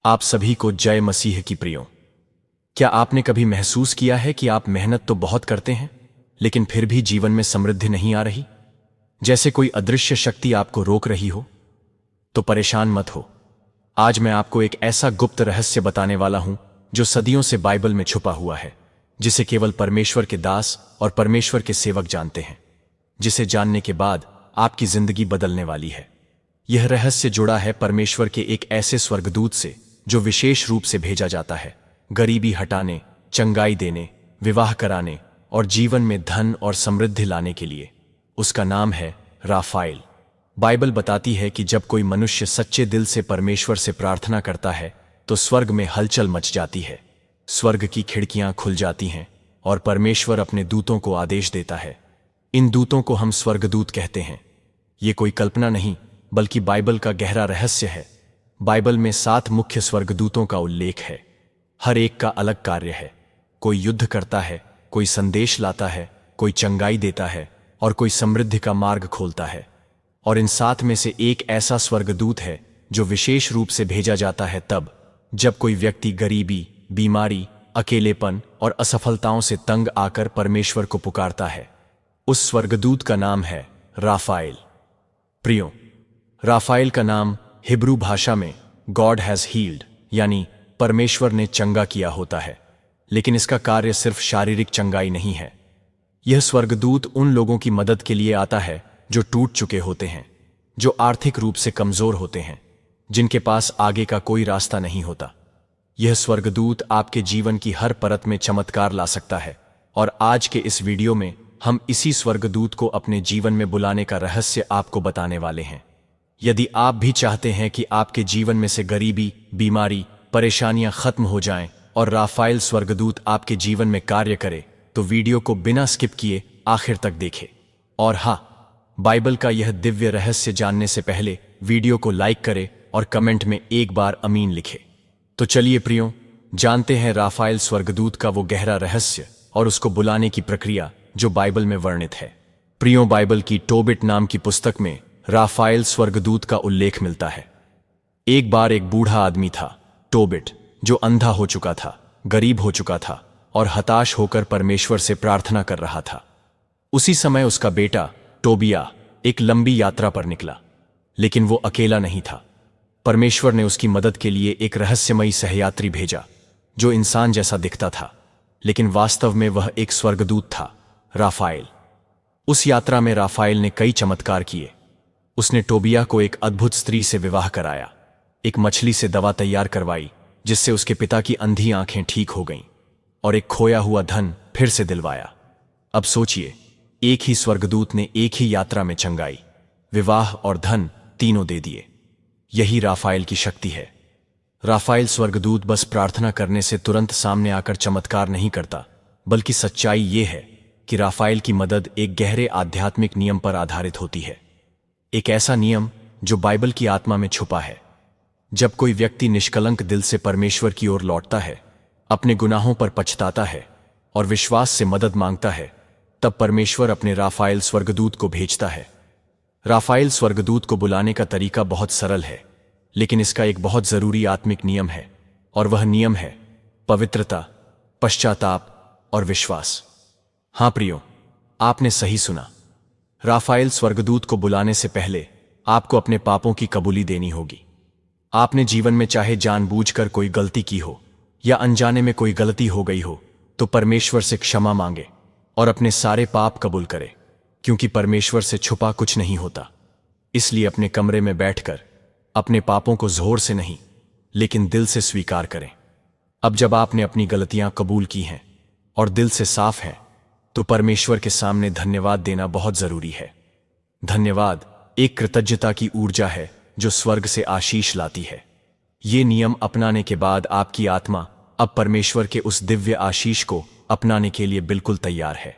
आप सभी को जय मसीह की प्रियो। क्या आपने कभी महसूस किया है कि आप मेहनत तो बहुत करते हैं लेकिन फिर भी जीवन में समृद्धि नहीं आ रही, जैसे कोई अदृश्य शक्ति आपको रोक रही हो? तो परेशान मत हो। आज मैं आपको एक ऐसा गुप्त रहस्य बताने वाला हूं जो सदियों से बाइबल में छुपा हुआ है, जिसे केवल परमेश्वर के दास और परमेश्वर के सेवक जानते हैं, जिसे जानने के बाद आपकी जिंदगी बदलने वाली है। यह रहस्य जुड़ा है परमेश्वर के एक ऐसे स्वर्गदूत से जो विशेष रूप से भेजा जाता है गरीबी हटाने, चंगाई देने, विवाह कराने और जीवन में धन और समृद्धि लाने के लिए। उसका नाम है राफाएल। बाइबल बताती है कि जब कोई मनुष्य सच्चे दिल से परमेश्वर से प्रार्थना करता है तो स्वर्ग में हलचल मच जाती है। स्वर्ग की खिड़कियां खुल जाती हैं और परमेश्वर अपने दूतों को आदेश देता है। इन दूतों को हम स्वर्गदूत कहते हैं। ये कोई कल्पना नहीं बल्कि बाइबल का गहरा रहस्य है। बाइबल में 7 मुख्य स्वर्गदूतों का उल्लेख है। हर एक का अलग कार्य है। कोई युद्ध करता है, कोई संदेश लाता है, कोई चंगाई देता है और कोई समृद्धि का मार्ग खोलता है। और इन 7 में से एक ऐसा स्वर्गदूत है जो विशेष रूप से भेजा जाता है तब जब कोई व्यक्ति गरीबी, बीमारी, अकेलेपन और असफलताओं से तंग आकर परमेश्वर को पुकारता है। उस स्वर्गदूत का नाम है राफाएल। प्रियो, राफाएल का नाम हिब्रू भाषा में गॉड हैज हील्ड यानी परमेश्वर ने चंगा किया होता है, लेकिन इसका कार्य सिर्फ शारीरिक चंगाई नहीं है। यह स्वर्गदूत उन लोगों की मदद के लिए आता है जो टूट चुके होते हैं, जो आर्थिक रूप से कमजोर होते हैं, जिनके पास आगे का कोई रास्ता नहीं होता। यह स्वर्गदूत आपके जीवन की हर परत में चमत्कार ला सकता है और आज के इस वीडियो में हम इसी स्वर्गदूत को अपने जीवन में बुलाने का रहस्य आपको बताने वाले हैं। यदि आप भी चाहते हैं कि आपके जीवन में से गरीबी, बीमारी, परेशानियां खत्म हो जाएं और राफाएल स्वर्गदूत आपके जीवन में कार्य करे, तो वीडियो को बिना स्किप किए आखिर तक देखें। और हाँ, बाइबल का यह दिव्य रहस्य जानने से पहले वीडियो को लाइक करें और कमेंट में एक बार आमीन लिखें। तो चलिए प्रियो, जानते हैं राफाएल स्वर्गदूत का वो गहरा रहस्य और उसको बुलाने की प्रक्रिया जो बाइबल में वर्णित है। प्रियो, बाइबल की टोबिट नाम की पुस्तक में राफाएल स्वर्गदूत का उल्लेख मिलता है। एक बार एक बूढ़ा आदमी था, टोबिट, जो अंधा हो चुका था, गरीब हो चुका था और हताश होकर परमेश्वर से प्रार्थना कर रहा था। उसी समय उसका बेटा टोबिया एक लंबी यात्रा पर निकला, लेकिन वो अकेला नहीं था। परमेश्वर ने उसकी मदद के लिए एक रहस्यमयी सहयात्री भेजा जो इंसान जैसा दिखता था, लेकिन वास्तव में वह एक स्वर्गदूत था, राफाएल। उस यात्रा में राफाएल ने कई चमत्कार किए। उसने टोबिया को एक अद्भुत स्त्री से विवाह कराया, एक मछली से दवा तैयार करवाई जिससे उसके पिता की अंधी आंखें ठीक हो गईं, और एक खोया हुआ धन फिर से दिलवाया। अब सोचिए, एक ही स्वर्गदूत ने एक ही यात्रा में चंगाई, विवाह और धन तीनों दे दिए। यही राफाएल की शक्ति है। राफाएल स्वर्गदूत बस प्रार्थना करने से तुरंत सामने आकर चमत्कार नहीं करता, बल्कि सच्चाई ये है कि राफाएल की मदद एक गहरे आध्यात्मिक नियम पर आधारित होती है। एक ऐसा नियम जो बाइबल की आत्मा में छुपा है। जब कोई व्यक्ति निष्कलंक दिल से परमेश्वर की ओर लौटता है, अपने गुनाहों पर पछताता है और विश्वास से मदद मांगता है, तब परमेश्वर अपने राफाएल स्वर्गदूत को भेजता है। राफाएल स्वर्गदूत को बुलाने का तरीका बहुत सरल है, लेकिन इसका एक बहुत जरूरी आत्मिक नियम है, और वह नियम है पवित्रता, पश्चाताप और विश्वास। हां प्रियो, आपने सही सुना। राफाएल स्वर्गदूत को बुलाने से पहले आपको अपने पापों की कबूली देनी होगी। आपने जीवन में चाहे जानबूझकर कोई गलती की हो या अनजाने में कोई गलती हो गई हो, तो परमेश्वर से क्षमा मांगे और अपने सारे पाप कबूल करें, क्योंकि परमेश्वर से छुपा कुछ नहीं होता। इसलिए अपने कमरे में बैठकर अपने पापों को जोर से नहीं, लेकिन दिल से स्वीकार करें। अब जब आपने अपनी गलतियां कबूल की हैं और दिल से साफ हैं, तो परमेश्वर के सामने धन्यवाद देना बहुत जरूरी है। धन्यवाद एक कृतज्ञता की ऊर्जा है जो स्वर्ग से आशीष लाती है। ये नियम अपनाने के बाद आपकी आत्मा अब परमेश्वर के उस दिव्य आशीष को अपनाने के लिए बिल्कुल तैयार है।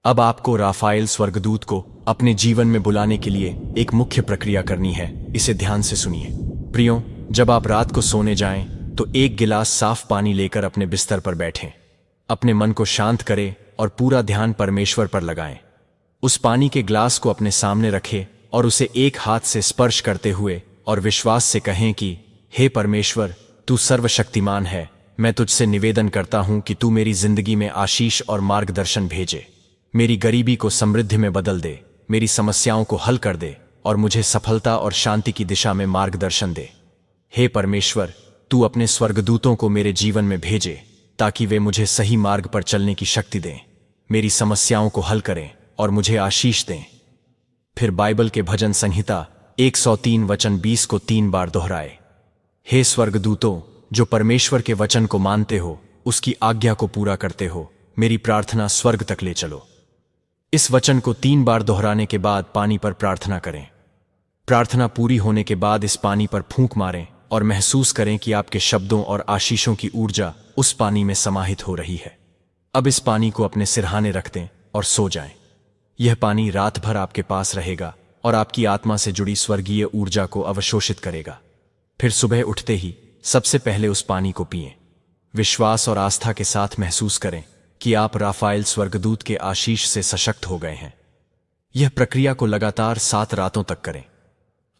अब आपको राफाएल स्वर्गदूत को अपने जीवन में बुलाने के लिए एक मुख्य प्रक्रिया करनी है। इसे ध्यान से सुनिए। प्रियो, जब आप रात को सोने जाएं, तो एक गिलास साफ पानी लेकर अपने बिस्तर पर बैठें। अपने मन को शांत करें और पूरा ध्यान परमेश्वर पर लगाएं। उस पानी के ग्लास को अपने सामने रखें और उसे एक हाथ से स्पर्श करते हुए और विश्वास से कहें कि हे परमेश्वर, तू सर्वशक्तिमान है, मैं तुझसे निवेदन करता हूं कि तू मेरी जिंदगी में आशीष और मार्गदर्शन भेजे। मेरी गरीबी को समृद्धि में बदल दे, मेरी समस्याओं को हल कर दे और मुझे सफलता और शांति की दिशा में मार्गदर्शन दे। हे परमेश्वर, तू अपने स्वर्गदूतों को मेरे जीवन में भेजे ताकि वे मुझे सही मार्ग पर चलने की शक्ति दें, मेरी समस्याओं को हल करें और मुझे आशीष दें। फिर बाइबल के भजन संहिता 103 वचन 20 को 3 बार दोहराए। हे स्वर्गदूतों, जो परमेश्वर के वचन को मानते हो, उसकी आज्ञा को पूरा करते हो, मेरी प्रार्थना स्वर्ग तक ले चलो। इस वचन को 3 बार दोहराने के बाद पानी पर प्रार्थना करें। प्रार्थना पूरी होने के बाद इस पानी पर फूंक मारें और महसूस करें कि आपके शब्दों और आशीषों की ऊर्जा उस पानी में समाहित हो रही है। अब इस पानी को अपने सिरहाने रख दें और सो जाएं। यह पानी रात भर आपके पास रहेगा और आपकी आत्मा से जुड़ी स्वर्गीय ऊर्जा को अवशोषित करेगा। फिर सुबह उठते ही सबसे पहले उस पानी को पिएं। विश्वास और आस्था के साथ महसूस करें कि आप राफाएल स्वर्गदूत के आशीष से सशक्त हो गए हैं। यह प्रक्रिया को लगातार 7 रातों तक करें।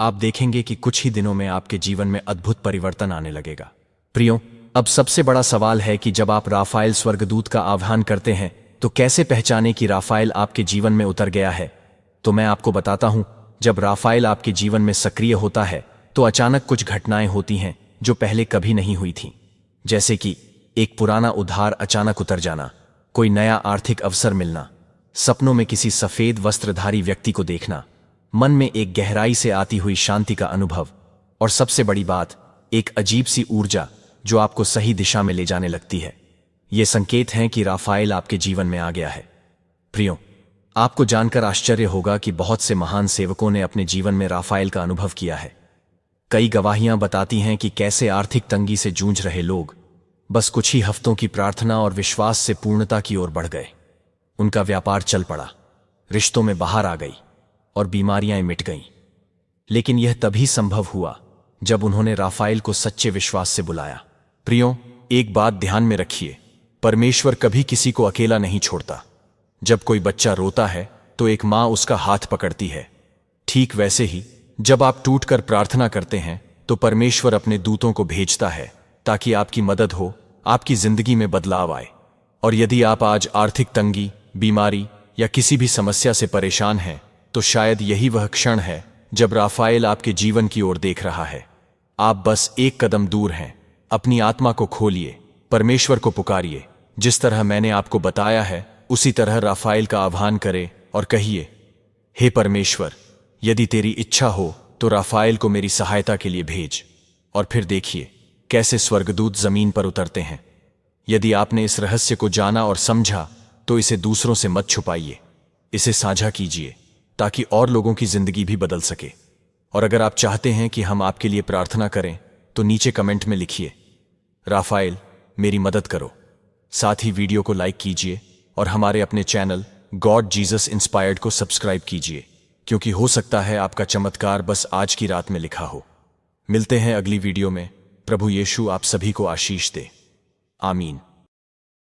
आप देखेंगे कि कुछ ही दिनों में आपके जीवन में अद्भुत परिवर्तन आने लगेगा। प्रियो, अब सबसे बड़ा सवाल है कि जब आप राफाएल स्वर्गदूत का आह्वान करते हैं तो कैसे पहचानें कि राफाएल आपके जीवन में उतर गया है। तो मैं आपको बताता हूं, जब राफाएल आपके जीवन में सक्रिय होता है तो अचानक कुछ घटनाएं होती हैं जो पहले कभी नहीं हुई थीं। जैसे कि एक पुराना उधार अचानक उतर जाना, कोई नया आर्थिक अवसर मिलना, सपनों में किसी सफेद वस्त्रधारी व्यक्ति को देखना, मन में एक गहराई से आती हुई शांति का अनुभव और सबसे बड़ी बात, एक अजीब सी ऊर्जा जो आपको सही दिशा में ले जाने लगती है। ये संकेत हैं कि राफाएल आपके जीवन में आ गया है। प्रियो, आपको जानकर आश्चर्य होगा कि बहुत से महान सेवकों ने अपने जीवन में राफाएल का अनुभव किया है। कई गवाहियां बताती हैं कि कैसे आर्थिक तंगी से जूझ रहे लोग बस कुछ ही हफ्तों की प्रार्थना और विश्वास से पूर्णता की ओर बढ़ गए। उनका व्यापार चल पड़ा, रिश्तों में बहार आ गई और बीमारियां मिट गईं। लेकिन यह तभी संभव हुआ जब उन्होंने राफाएल को सच्चे विश्वास से बुलाया। प्रियो, एक बात ध्यान में रखिए, परमेश्वर कभी किसी को अकेला नहीं छोड़ता। जब कोई बच्चा रोता है तो एक माँ उसका हाथ पकड़ती है। ठीक वैसे ही जब आप टूटकर प्रार्थना करते हैं तो परमेश्वर अपने दूतों को भेजता है ताकि आपकी मदद हो, आपकी जिंदगी में बदलाव आए। और यदि आप आज आर्थिक तंगी, बीमारी या किसी भी समस्या से परेशान हैं तो शायद यही वह क्षण है जब राफाएल आपके जीवन की ओर देख रहा है। आप बस एक कदम दूर हैं। अपनी आत्मा को खोलिए, परमेश्वर को पुकारिए। जिस तरह मैंने आपको बताया है उसी तरह राफाएल का आह्वान करें और कहिए, हे परमेश्वर, यदि तेरी इच्छा हो तो राफाएल को मेरी सहायता के लिए भेज। और फिर देखिए कैसे स्वर्गदूत जमीन पर उतरते हैं। यदि आपने इस रहस्य को जाना और समझा तो इसे दूसरों से मत छुपाइए, इसे साझा कीजिए ताकि और लोगों की जिंदगी भी बदल सके। और अगर आप चाहते हैं कि हम आपके लिए प्रार्थना करें तो नीचे कमेंट में लिखिए, राफाएल मेरी मदद करो। साथ ही वीडियो को लाइक कीजिए और हमारे अपने चैनल गॉड जीसस इंस्पायर्ड को सब्सक्राइब कीजिए, क्योंकि हो सकता है आपका चमत्कार बस आज की रात में लिखा हो। मिलते हैं अगली वीडियो में। प्रभु यीशु आप सभी को आशीष दे। आमीन।